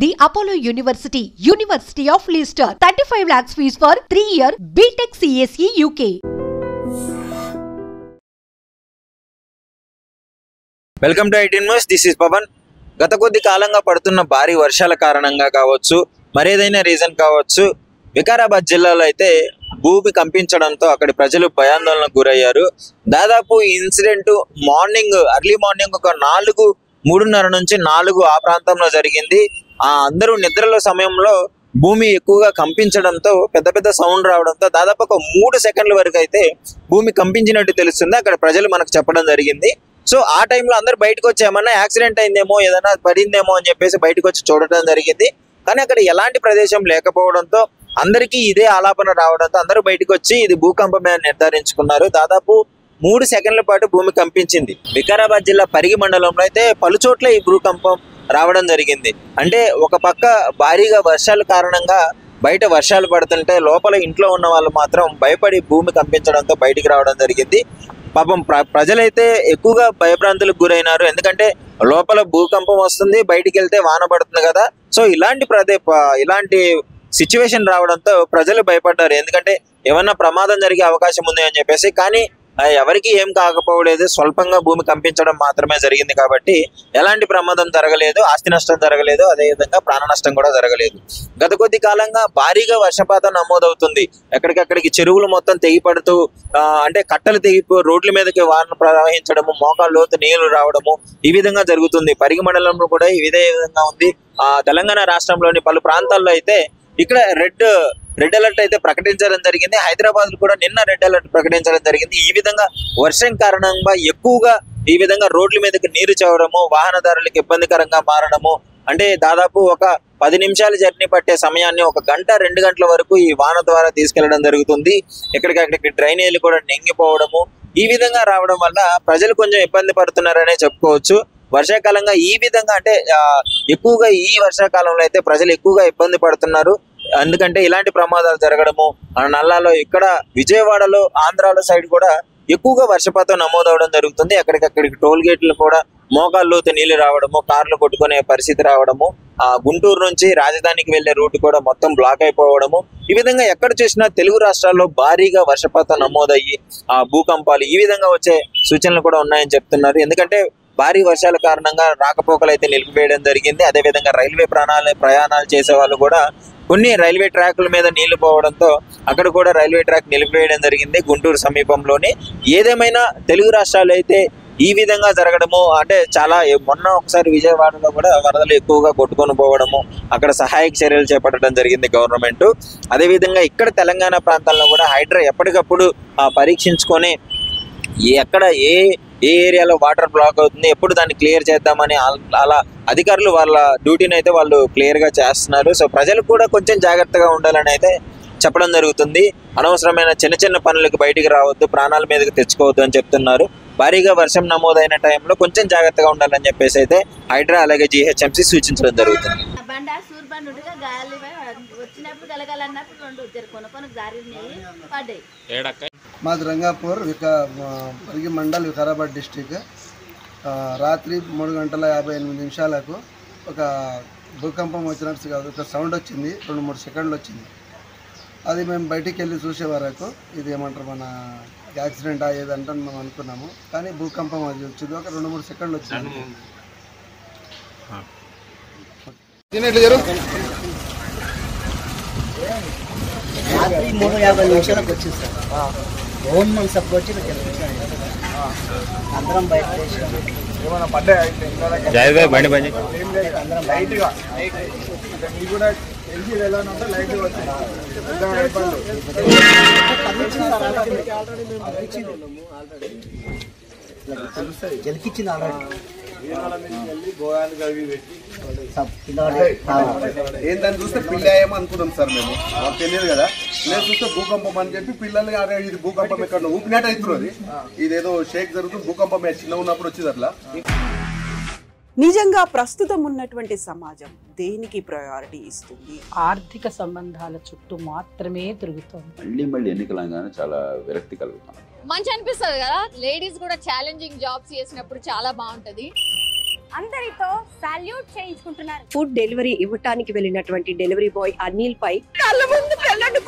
The Apollo University, University of Leicester, 35 lakhs fees for 3-year BTech CSE UK. Welcome to IT news. This is Pavan. గత కొద్ది కాలంగా పడుతున్న భారీ వర్షాల కారణంగా కావచ్చు, మరేదైనా రీజన్ కావచ్చు, వికారాబాద్ జిల్లాలో అయితే భూమి కంపించడంతో అక్కడి ప్రజలు భయాందోళనకు గురయ్యారు. దాదాపు ఈ ఇన్సిడెంట్ ఎర్లీ మార్నింగ్ ఒక 3:30 నుంచి 4 ఆ ప్రాంతంలో జరిగింది. అందరూ నిద్రలో సమయంలో భూమి ఎక్కువగా కంపించడంతో పెద్ద సౌండ్ రావడంతో దాదాపు ఒక 3 సెకండ్ల వరకు అయితే భూమి కంపించినట్టు తెలుస్తుంది. అక్కడ ప్రజలు మనకు చెప్పడం జరిగింది. సో ఆ టైంలో అందరు బయటకు వచ్చి ఏమన్నా యాక్సిడెంట్ అయిందేమో, ఏదైనా పడిందేమో అని చెప్పేసి బయటకు వచ్చి చూడటం జరిగింది. కానీ అక్కడ ఎలాంటి ప్రదేశం లేకపోవడంతో అందరికీ ఇదే ఆలాపన రావడంతో అందరూ బయటకు వచ్చి ఇది భూకంపమే అని నిర్ధారించుకున్నారు. దాదాపు 3 సెకండ్ల పాటు భూమి కంపించింది. వికారాబాద్ జిల్లా పరిగి మండలంలో అయితే పలుచోట్ల ఈ భూకంపం రావడం జరిగింది. అంటే ఒక పక్క భారీగా వర్షాల కారణంగా బయట వర్షాలు పడుతుంటే లోపల ఇంట్లో ఉన్న వాళ్ళు మాత్రం భయపడి భూమి కంపించడంతో బయటికి రావడం జరిగింది. పాపం ప్రజలైతే ఎక్కువగా భయభ్రాంతులకు గురైనారు. ఎందుకంటే లోపల భూకంపం వస్తుంది, బయటికి వెళ్తే వాన పడుతుంది కదా. సో ఇలాంటి సిచ్యువేషన్ రావడంతో ప్రజలు భయపడ్డారు. ఎందుకంటే ఏమన్నా ప్రమాదం జరిగే అవకాశం ఉంది అని చెప్పేసి. కానీ ఎవరికి ఏం కాకపోలేదు, స్వల్పంగా భూమి కంపించడం మాత్రమే జరిగింది కాబట్టి ఎలాంటి ప్రమాదం జరగలేదు, ఆస్తి నష్టం జరగలేదు, అదేవిధంగా ప్రాణ నష్టం కూడా జరగలేదు. గత కొద్ది కాలంగా భారీగా వర్షపాతం నమోదవుతుంది. ఎక్కడికక్కడికి చెరువులు మొత్తం తెగిపడుతూ అంటే కట్టలు తెగిపో రోడ్ల మీదకి వాన ప్రవహించడము, మోకాళ్ళ లోతు నీళ్లు రావడము ఈ విధంగా జరుగుతుంది. పరిగి మండలంలో కూడా ఇదే విధంగా ఉంది. తెలంగాణ రాష్ట్రంలోని పలు ప్రాంతాల్లో అయితే ఇక్కడ రెడ్ అలర్ట్ అయితే ప్రకటించడం జరిగింది. హైదరాబాద్ కూడా నిన్న రెడ్ అలర్ట్ ప్రకటించడం జరిగింది. ఈ విధంగా వర్షం కారణంగా ఎక్కువగా ఈ విధంగా రోడ్ల మీదకి నీరు చేరడము, వాహనదారులకు ఇబ్బందికరంగా మారడము, అంటే దాదాపు ఒక 10 నిమిషాల జర్నీ పట్టే సమయాన్ని 1 గంట 2 గంటల వరకు ఈ వాన ద్వారా తీసుకెళ్లడం జరుగుతుంది. ఎక్కడికక్కడికి డ్రైనేజీలు కూడా నింగిపోవడము ఈ విధంగా రావడం వల్ల ప్రజలు కొంచెం ఇబ్బంది పడుతున్నారనే చెప్పుకోవచ్చు. వర్షాకాలంగా ఈ విధంగా అంటే ఎక్కువగా ఈ వర్షాకాలంలో అయితే ప్రజలు ఎక్కువగా ఇబ్బంది పడుతున్నారు. ఎందుకంటే ఇలాంటి ప్రమాదాలు జరగడము, నల్లాలో ఇక్కడ విజయవాడలో ఆంధ్రాలో సైడ్ కూడా ఎక్కువగా వర్షపాతం నమోదవడం జరుగుతుంది. ఎక్కడికక్కడికి టోల్ గేట్లు కూడా మోకాళ్ళలోతు నీళ్లు రావడము, కార్లు కొట్టుకునే పరిస్థితి రావడము, గుంటూరు నుంచి రాజధానికి వెళ్లే రూట్ కూడా మొత్తం బ్లాక్ అయిపోవడము, ఈ విధంగా ఎక్కడ చూసినా తెలుగు రాష్ట్రాల్లో భారీగా వర్షపాతం నమోదయ్యి భూకంపాలు ఈ విధంగా వచ్చే సూచనలు కూడా ఉన్నాయని చెప్తున్నారు. ఎందుకంటే భారీ వర్షాల కారణంగా రాకపోకలు అయితే నిలిపివేయడం జరిగింది. అదేవిధంగా రైల్వే ప్రయాణాలు చేసే వాళ్ళు కూడా కొన్ని రైల్వే ట్రాక్ల మీద నీళ్లు పోవడంతో అక్కడ కూడా రైల్వే ట్రాక్ నిలిపివేయడం జరిగింది గుంటూరు సమీపంలోని. ఏదేమైనా తెలుగు రాష్ట్రాలు అయితే ఈ విధంగా జరగడము అంటే మొన్న ఒకసారి విజయవాడలో కూడా వరదలు ఎక్కువగా కొట్టుకొని పోవడము, అక్కడ సహాయక చర్యలు చేపట్టడం జరిగింది గవర్నమెంట్. అదేవిధంగా ఇక్కడ తెలంగాణ ప్రాంతాల్లో కూడా హైడ్రా ఎప్పటికప్పుడు పరీక్షించుకొని ఎక్కడ ఏ ఏరియాలో వాటర్ బ్లాక్ అవుతుంది, ఎప్పుడు దాన్ని క్లియర్ చేద్దామని అలా అధికారులు వాళ్ళ డ్యూటీని అయితే వాళ్ళు క్లియర్గా చేస్తున్నారు. సో ప్రజలు కూడా కొంచెం జాగ్రత్తగా ఉండాలని అయితే చెప్పడం జరుగుతుంది. అనవసరమైన చిన్న పనులకు బయటికి రావద్దు, ప్రాణాల మీదకి తెచ్చుకోవద్దు అని చెప్తున్నారు. భారీగా వర్షం నమోదైన టైంలో కొంచెం జాగ్రత్తగా ఉండాలని చెప్పేసి అయితే హైడ్రా అలాగే GHMC సూచించడం జరుగుతుంది. మాది రంగాపూర్ పరిగి మండల్ వికారాబాద్ డిస్టిక్. రాత్రి 3:58 ఒక భూకంపం వచ్చినట్టు కాదు, ఒక సౌండ్ వచ్చింది. 2-3 సెకండ్లు వచ్చింది. అది మేము బయటికి వెళ్ళి చూసే వరకు ఇది ఏమంటారు మన యాక్సిడెంట్ అయ్యేదంటే మేము అనుకున్నాము. కానీ భూకంపం అది వచ్చింది, ఒక 2-3 సెకండ్లు వచ్చింది. రాత్రి 3:50 వచ్చింది సార్. ఓన్ మన సబ్బు వచ్చి అందరం బయట జలికిచ్చింది ఆల్రెడీ. ఏంటని చూస్తే పిల్లాయేమో అనుకున్నాం సార్. మాకు తెలియదు కదా. నేను చూస్తే భూకంపం అని చెప్పి పిల్లల్ని అరే ఇది భూకంపం ఎక్కడ ఊపినట్టు అవుతున్నది, ఇదేదో షేక్ జరుగుతుంది, భూకంపం చిన్న ఉన్నప్పుడు వచ్చింది అట్లా. నిజంగా ప్రస్తుతం ఉన్నటువంటి సమాజం దేనికి ప్రయారిటీ ఇస్తుంది? ఆర్థిక సంబంధాల చుట్టూ మాత్రమే తిరుగుతుంది. మళ్ళీ ఎన్నికలంగానే చాలా విరక్తి కలుగుతాం. మంచి అనిపిస్తుంది కదా. లేడీస్ కూడా ఛాలెంజింగ్ జాబ్స్ చేసినప్పుడు చాలా బాగుంటది. అందరితో సాల్యూట్ చేయించుకుంటున్నారు. ఫుడ్ డెలివరీ ఇవ్వటానికి వెళ్ళినటువంటి డెలివరీ బాయ్ అనిల్ పై కళ్ళ ముందు పెళ్ళండి